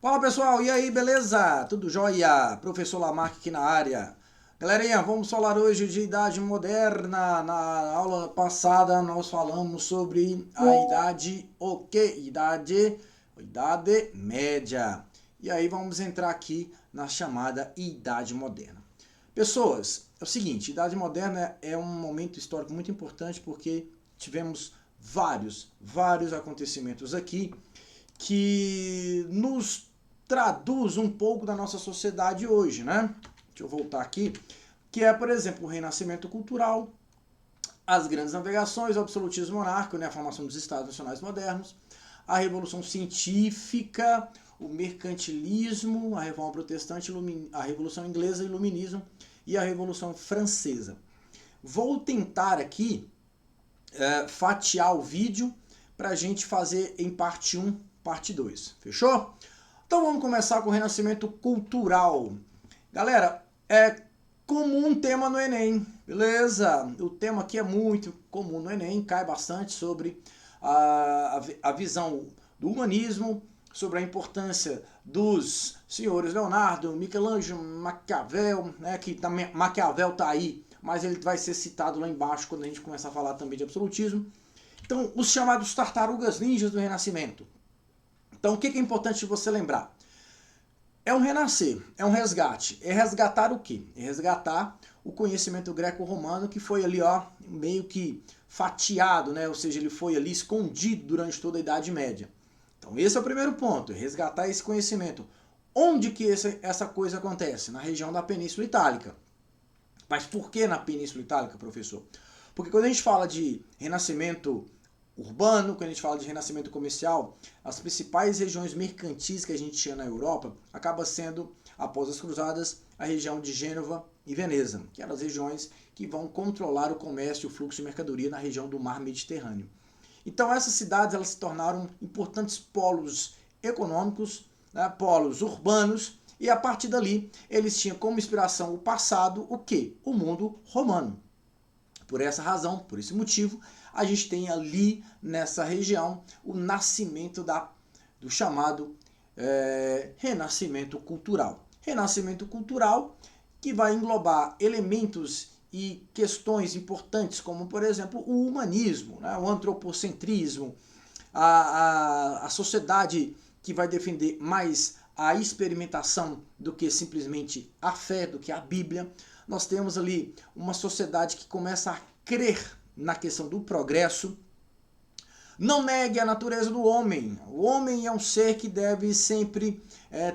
Fala pessoal, e aí, beleza? Tudo jóia? Professor Lamarck aqui na área. Galerinha, vamos falar hoje de idade moderna. Na aula passada nós falamos sobre a idade o quê? Idade média. E aí vamos entrar aqui na chamada idade moderna. Pessoas, é o seguinte, idade moderna é um momento histórico muito importante porque tivemos vários acontecimentos aqui que nos traduz um pouco da nossa sociedade hoje, né? Deixa eu voltar aqui. Que é, por exemplo, o renascimento cultural, as grandes navegações, o absolutismo monárquico, né? A formação dos estados nacionais modernos, a revolução científica, o mercantilismo, a reforma protestante, a revolução inglesa, o iluminismo e a revolução francesa. Vou tentar aqui fatiar o vídeo para a gente fazer em parte 1, parte 2. Fechou? Então vamos começar com o renascimento cultural. Galera, é comum um tema no Enem, beleza? O tema aqui é muito comum no Enem, cai bastante sobre a visão do humanismo, sobre a importância dos senhores Leonardo, Michelangelo, Maquiavel, né, que também Maquiavel está aí, mas ele vai ser citado lá embaixo quando a gente começar a falar também de absolutismo. Então, os chamados tartarugas ninjas do Renascimento. Então, o que é importante você lembrar? É um renascer, é um resgate. É resgatar o quê? É resgatar o conhecimento greco-romano que foi ali, ó, meio que fatiado, né? Ou seja, ele foi ali escondido durante toda a Idade Média. Então, esse é o primeiro ponto, é resgatar esse conhecimento. Onde que essa coisa acontece? Na região da Península Itálica. Mas por que na Península Itálica, professor? Porque quando a gente fala de renascimento urbano, quando a gente fala de renascimento comercial, as principais regiões mercantis que a gente tinha na Europa acaba sendo, após as cruzadas, a região de Gênova e Veneza, que eram as regiões que vão controlar o comércio e o fluxo de mercadoria na região do mar Mediterrâneo. Então essas cidades elas se tornaram importantes polos econômicos, né, polos urbanos, e a partir dali eles tinham como inspiração o passado, o quê? O mundo romano. Por essa razão, por esse motivo, a gente tem ali nessa região o nascimento do chamado renascimento cultural. Renascimento cultural que vai englobar elementos e questões importantes como, por exemplo, o humanismo, né? O antropocentrismo, a sociedade que vai defender mais a experimentação do que simplesmente a fé, do que a Bíblia. Nós temos ali uma sociedade que começa a crer na questão do progresso. Não negue a natureza do homem. O homem é um ser que deve sempre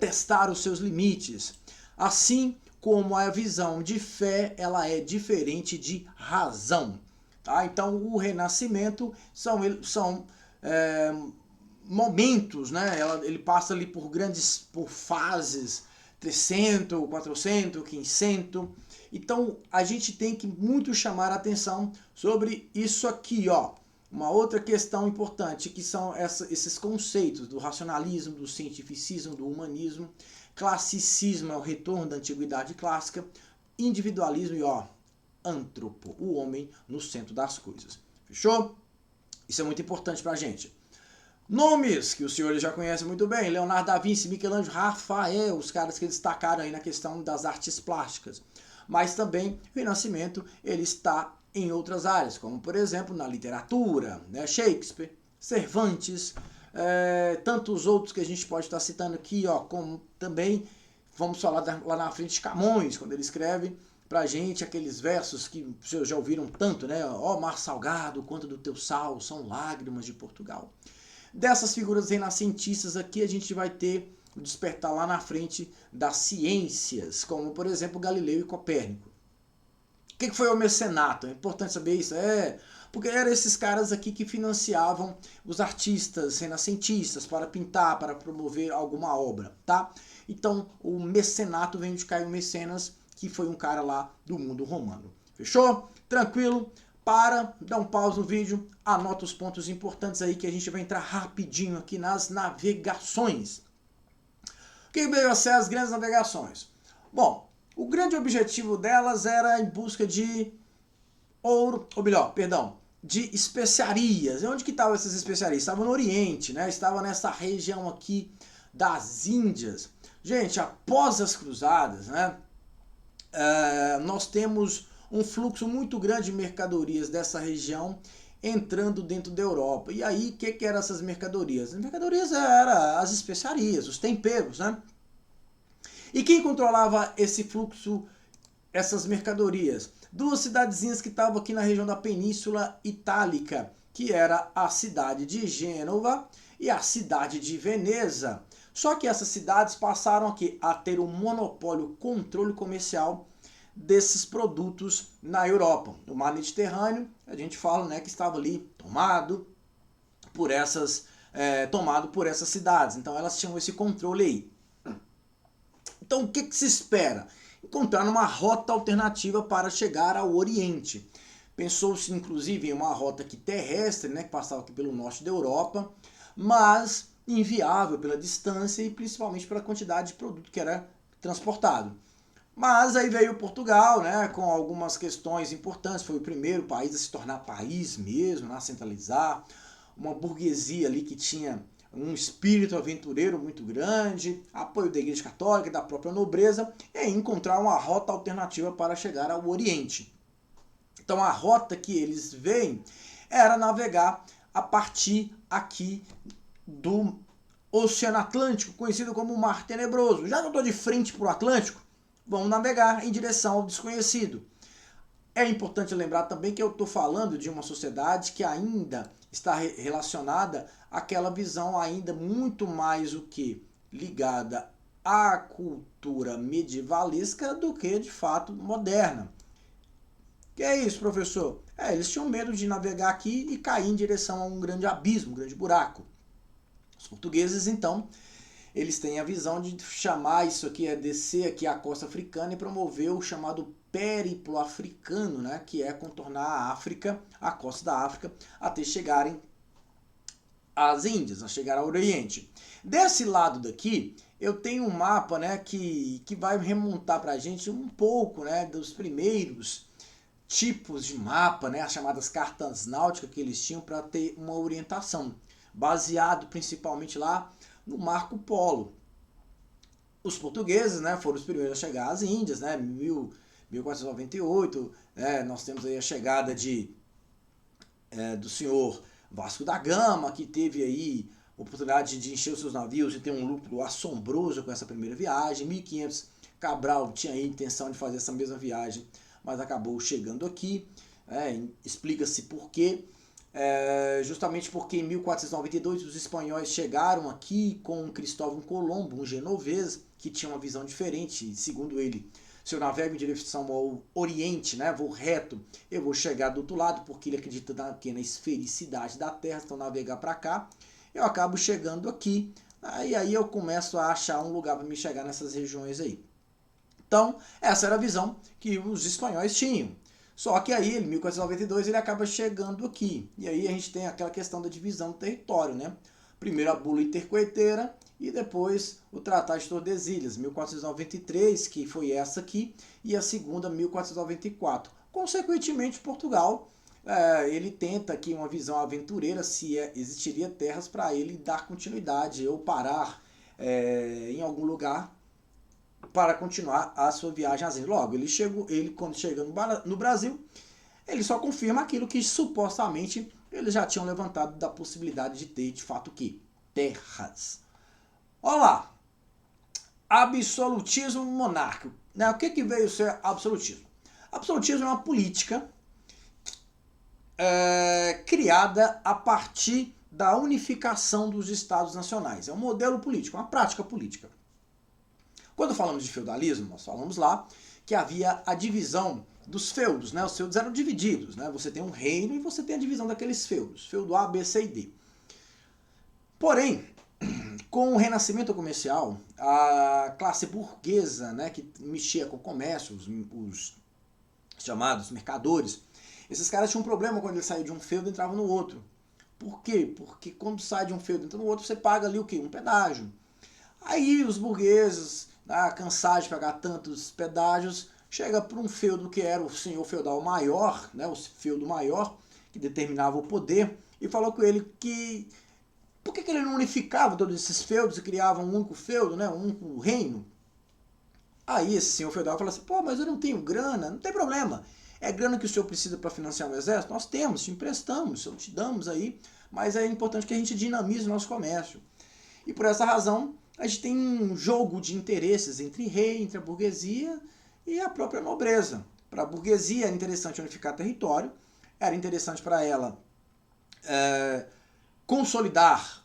testar os seus limites. Assim como a visão de fé ela é diferente de razão. Tá? Então o renascimento são momentos, né? Ele passa ali por fases, 300, 400, 500. Então a gente tem que muito chamar a atenção sobre isso aqui, ó. Uma outra questão importante que são esses conceitos do racionalismo, do cientificismo, do humanismo. Classicismo é o retorno da antiguidade clássica. Individualismo e ó, antropo, o homem no centro das coisas. Fechou? Isso é muito importante pra gente. Nomes que os senhores já conhecem muito bem, Leonardo da Vinci, Michelangelo, Rafael, os caras que destacaram aí na questão das artes plásticas. Mas também o Renascimento ele está em outras áreas, como por exemplo na literatura, né? Shakespeare, Cervantes, tantos outros que a gente pode estar citando aqui, ó, como também vamos falar lá na frente de Camões, quando ele escreve pra gente aqueles versos que vocês já ouviram tanto, né? Ó mar salgado, quanto do teu sal, são lágrimas de Portugal. Dessas figuras renascentistas aqui a gente vai ter o despertar lá na frente das ciências, como por exemplo Galileu e Copérnico. O que foi o mecenato? É importante saber isso? Porque eram esses caras aqui que financiavam os artistas renascentistas para pintar, para promover alguma obra, tá? Então o mecenato vem de Caio Mecenas, que foi um cara lá do mundo romano. Fechou? Tranquilo? Para, dá um pause no vídeo, anota os pontos importantes aí que a gente vai entrar rapidinho aqui nas navegações. O que veio a ser as grandes navegações? Bom, o grande objetivo delas era em busca de ouro, ou melhor, perdão, de especiarias. E onde que estavam essas especiarias? Estavam no Oriente, né? Estavam nessa região aqui das Índias. Gente, após as cruzadas, né, nós temos um fluxo muito grande de mercadorias dessa região entrando dentro da Europa. E aí, o que eram essas mercadorias? As mercadorias eram as especiarias, os temperos, né? E quem controlava esse fluxo, essas mercadorias? Duas cidadezinhas que estavam aqui na região da Península Itálica, que era a cidade de Gênova e a cidade de Veneza. Só que essas cidades passaram aqui a ter um monopólio, controle comercial desses produtos na Europa. O mar Mediterrâneo, a gente fala, né, que estava ali tomado por essas cidades. Então elas tinham esse controle aí. Então o que se espera? Encontrar uma rota alternativa para chegar ao Oriente. Pensou-se inclusive em uma rota aqui terrestre, né, que passava aqui pelo norte da Europa, mas inviável pela distância e principalmente pela quantidade de produto que era transportado. Mas aí veio Portugal, né, com algumas questões importantes. Foi o primeiro país a se tornar país mesmo, a centralizar. Uma burguesia ali que tinha um espírito aventureiro muito grande, apoio da Igreja Católica, da própria nobreza, e aí encontrar uma rota alternativa para chegar ao Oriente. Então a rota que eles veem era navegar a partir aqui do Oceano Atlântico, conhecido como Mar Tenebroso. Já que eu estou de frente para o Atlântico, vamos navegar em direção ao desconhecido. É importante lembrar também que eu estou falando de uma sociedade que ainda está relacionada àquela visão ainda muito mais o que ligada à cultura medievalesca do que de fato moderna. Que é isso, professor? Eles tinham medo de navegar aqui e cair em direção a um grande abismo, um grande buraco. Os portugueses, então, eles têm a visão de chamar isso aqui, descer aqui a costa africana e promover o chamado périplo africano, né, que é contornar a África, a costa da África, até chegarem às Índias, a chegar ao Oriente. Desse lado daqui, eu tenho um mapa, né, que vai remontar para a gente um pouco, né, dos primeiros tipos de mapa, né, as chamadas cartas náuticas que eles tinham para ter uma orientação, baseado principalmente lá no Marco Polo. Os portugueses, né, foram os primeiros a chegar às Índias, né, 1498, né, nós temos aí a chegada do senhor Vasco da Gama, que teve aí a oportunidade de encher os seus navios e ter um lucro assombroso com essa primeira viagem. 1500, Cabral tinha aí a intenção de fazer essa mesma viagem, mas acabou chegando aqui. Explica-se por quê. Justamente porque em 1492 os espanhóis chegaram aqui com Cristóvão Colombo, um genovês, que tinha uma visão diferente. Segundo ele, se eu navego em direção ao Oriente, né, vou reto, eu vou chegar do outro lado, porque ele acredita na esfericidade da Terra. Então navegar para cá, eu acabo chegando aqui, e aí eu começo a achar um lugar para me chegar nessas regiões aí. Então essa era a visão que os espanhóis tinham. Só que aí, em 1492, ele acaba chegando aqui. E aí a gente tem aquela questão da divisão do território, né? Primeiro a bula intercoeteira e depois o Tratado de Tordesilhas, 1493, que foi essa aqui, e a segunda, 1494. Consequentemente, Portugal, ele tenta aqui uma visão aventureira se existiria terras para ele dar continuidade ou parar em algum lugar para continuar a sua viagem às Índias. Logo, ele quando chega no Brasil, ele só confirma aquilo que supostamente eles já tinham levantado da possibilidade de ter, de fato, que terras. Olha lá, absolutismo monárquico. Né? O que veio ser absolutismo? Absolutismo é uma política criada a partir da unificação dos Estados nacionais. É um modelo político, uma prática política. Quando falamos de feudalismo, nós falamos lá que havia a divisão dos feudos, né? Os feudos eram divididos, né? Você tem um reino e você tem a divisão daqueles feudos, feudo A, B, C e D. Porém, com o renascimento comercial, a classe burguesa, né, que mexia com o comércio, os chamados mercadores, esses caras tinham um problema quando eles saíam de um feudo e entravam no outro. Por quê? Porque quando sai de um feudo e entra no outro, você paga ali o quê? Um pedágio. Aí os burgueses, cansados de pagar tantos pedágios, chega para um feudo que era o senhor feudal maior, né, o feudo maior, que determinava o poder, e falou com ele que Por que ele não unificava todos esses feudos e criava um único feudo, né? Um único reino? Aí esse senhor feudal fala assim, pô, mas eu não tenho grana. Não tem problema. É grana que o senhor precisa para financiar um exército? Nós temos, te emprestamos, te damos aí, mas é importante que a gente dinamize o nosso comércio. E por essa razão, a gente tem um jogo de interesses entre rei, entre a burguesia e a própria nobreza. Para a burguesia era interessante unificar território, era interessante para ela consolidar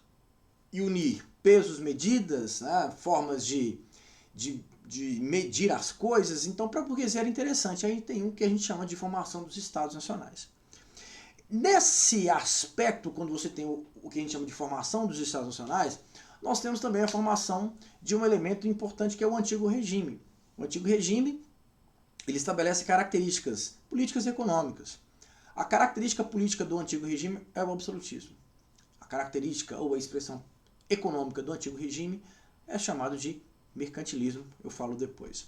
e unir pesos, medidas, né, formas de medir as coisas. Então, para a burguesia era interessante. Aí tem o que a gente chama de formação dos estados nacionais. Nesse aspecto, quando você tem o que a gente chama de formação dos estados nacionais, nós temos também a formação de um elemento importante que é o antigo regime. O antigo regime, ele estabelece características políticas e econômicas. A característica política do antigo regime é o absolutismo. A característica ou a expressão econômica do antigo regime é chamado de mercantilismo, eu falo depois.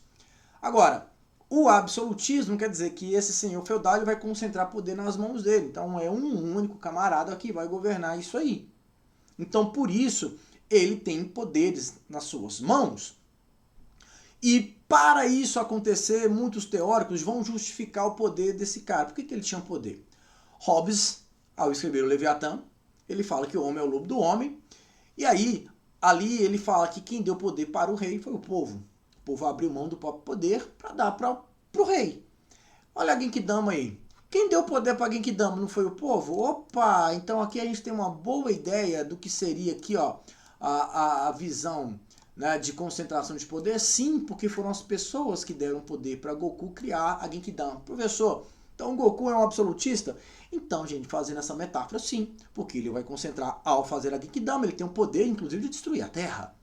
Agora, o absolutismo quer dizer que esse senhor feudal ele vai concentrar poder nas mãos dele. Então é um único camarada que vai governar isso aí. Então por isso ele tem poderes nas suas mãos. E para isso acontecer, muitos teóricos vão justificar o poder desse cara. Por que ele tinha poder? Hobbes, ao escrever o Leviatã, ele fala que o homem é o lobo do homem. E aí, ali ele fala que quem deu poder para o rei foi o povo. O povo abriu mão do próprio poder para dar para o rei. Olha a Genkidama aí. Quem deu poder para a Genkidama não foi o povo? Opa! Então aqui a gente tem uma boa ideia do que seria aqui, ó, a visão, né, de concentração de poder. Sim, porque foram as pessoas que deram poder para Goku criar a Genkidama. Professor, então o Goku é um absolutista? Então, gente, fazendo essa metáfora, sim, porque ele vai concentrar, ao fazer a Genkidama, ele tem o poder, inclusive, de destruir a Terra.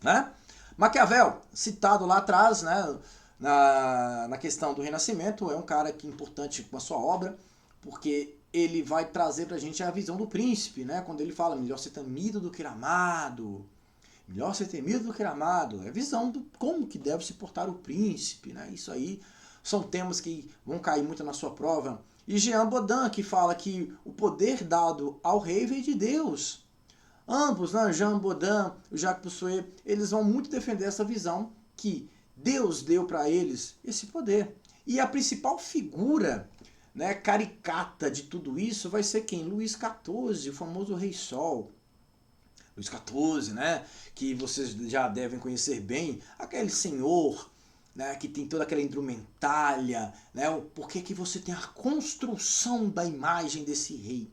Né? Maquiavel, citado lá atrás, né, na questão do Renascimento, é um cara que é importante com a sua obra, porque ele vai trazer pra gente a visão do príncipe, né? Quando ele fala, melhor ser temido do que amado. Melhor ser temido do que amado. É a visão do como que deve se portar o príncipe, né? Isso aí são temas que vão cair muito na sua prova. E Jean Bodin, que fala que o poder dado ao rei veio de Deus. Ambos, né, Jean Bodin e Jacques Bossuet, eles vão muito defender essa visão que Deus deu para eles esse poder. E a principal figura, né, caricata de tudo isso vai ser quem? Luís XIV, o famoso Rei Sol. Luís XIV, né, que vocês já devem conhecer bem, aquele senhor, né, que tem toda aquela indumentária, né, por que você tem a construção da imagem desse rei?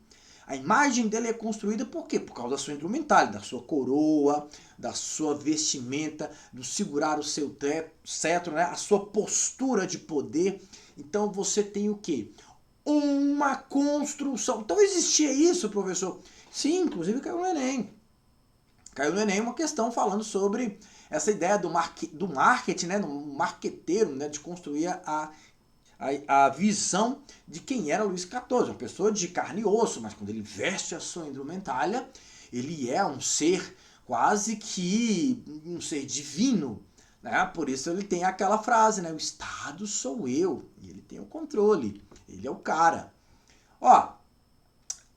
A imagem dele é construída por quê? Por causa da sua indumentária, da sua coroa, da sua vestimenta, do segurar o seu cetro, né, a sua postura de poder. Então você tem o quê? Uma construção. Então existia isso, professor? Sim, inclusive caiu no Enem. Caiu no Enem uma questão falando sobre essa ideia do marketing, né, do marqueteiro, né, de construir a visão de quem era Luís XIV, uma pessoa de carne e osso, mas quando ele veste a sua indumentária, ele é um ser quase que um ser divino, né? Por isso ele tem aquela frase, né, o Estado sou eu, e ele tem o controle, ele é o cara. Ó,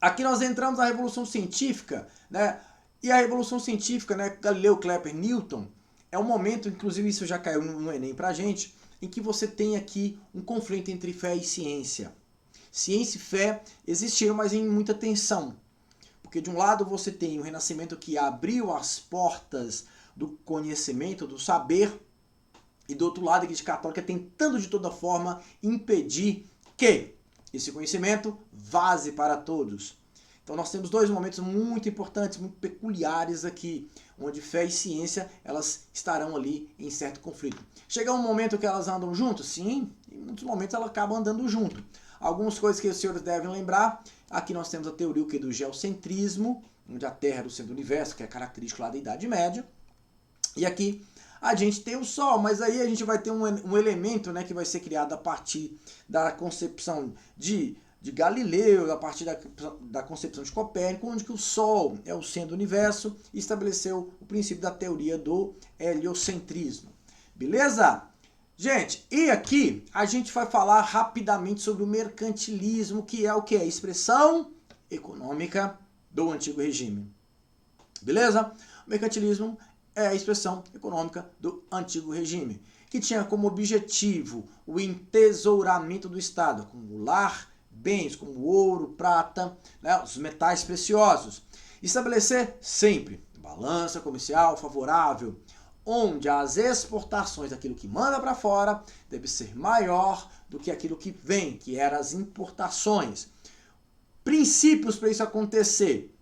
aqui nós entramos na Revolução Científica, né? E a Revolução Científica, né, Galileu, Kepler, Newton, é um momento, inclusive isso já caiu no Enem pra gente, em que você tem aqui um conflito entre fé e ciência. Ciência e fé existiram, mas em muita tensão. Porque de um lado você tem o Renascimento que abriu as portas do conhecimento, do saber, e do outro lado a Igreja Católica tentando de toda forma impedir que esse conhecimento vaze para todos. Então nós temos dois momentos muito importantes, muito peculiares aqui, onde fé e ciência elas estarão ali em certo conflito. Chega um momento que elas andam juntas? Sim, em muitos momentos elas acabam andando junto. Algumas coisas que os senhores devem lembrar, aqui nós temos a teoria do geocentrismo, onde a Terra é o centro do universo, que é característico lá da Idade Média. E aqui a gente tem o Sol, mas aí a gente vai ter um elemento, né, que vai ser criado a partir da concepção de Galileu, a partir da concepção de Copérnico, onde que o Sol é o centro do universo, e estabeleceu o princípio da teoria do heliocentrismo. Beleza? Gente, e aqui a gente vai falar rapidamente sobre o mercantilismo, que é o que? A expressão econômica do antigo regime. Beleza? O mercantilismo é a expressão econômica do antigo regime, que tinha como objetivo o entesouramento do Estado, acumular bens como ouro, prata, né, os metais preciosos. Estabelecer sempre balança comercial favorável, onde as exportações daquilo que manda para fora deve ser maior do que aquilo que vem, que eram as importações. Princípios para isso acontecer: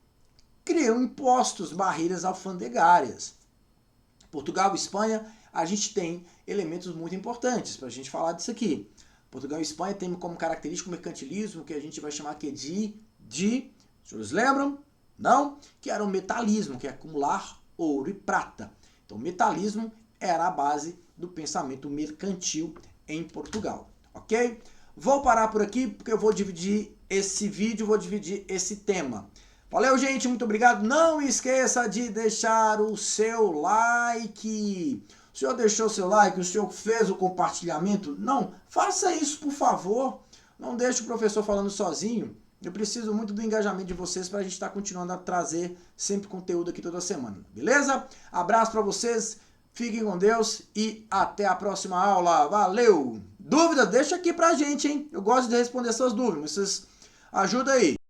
criam impostos, barreiras alfandegárias. Portugal e Espanha, a gente tem elementos muito importantes para a gente falar disso aqui. Portugal e Espanha tem como característica o mercantilismo, que a gente vai chamar aqui de vocês lembram? Não? Que era o metalismo, que é acumular ouro e prata. Então, o metalismo era a base do pensamento mercantil em Portugal, ok? Vou parar por aqui, porque eu vou dividir esse vídeo, vou dividir esse tema. Valeu, gente, muito obrigado. Não esqueça de deixar o seu like. O senhor deixou o seu like, o senhor fez o compartilhamento? Não, faça isso, por favor. Não deixe o professor falando sozinho. Eu preciso muito do engajamento de vocês para a gente estar continuando a trazer sempre conteúdo aqui toda semana. Beleza? Abraço para vocês, fiquem com Deus e até a próxima aula. Valeu! Dúvida? Deixa aqui pra gente, hein? Eu gosto de responder suas dúvidas. Vocês ajudam aí.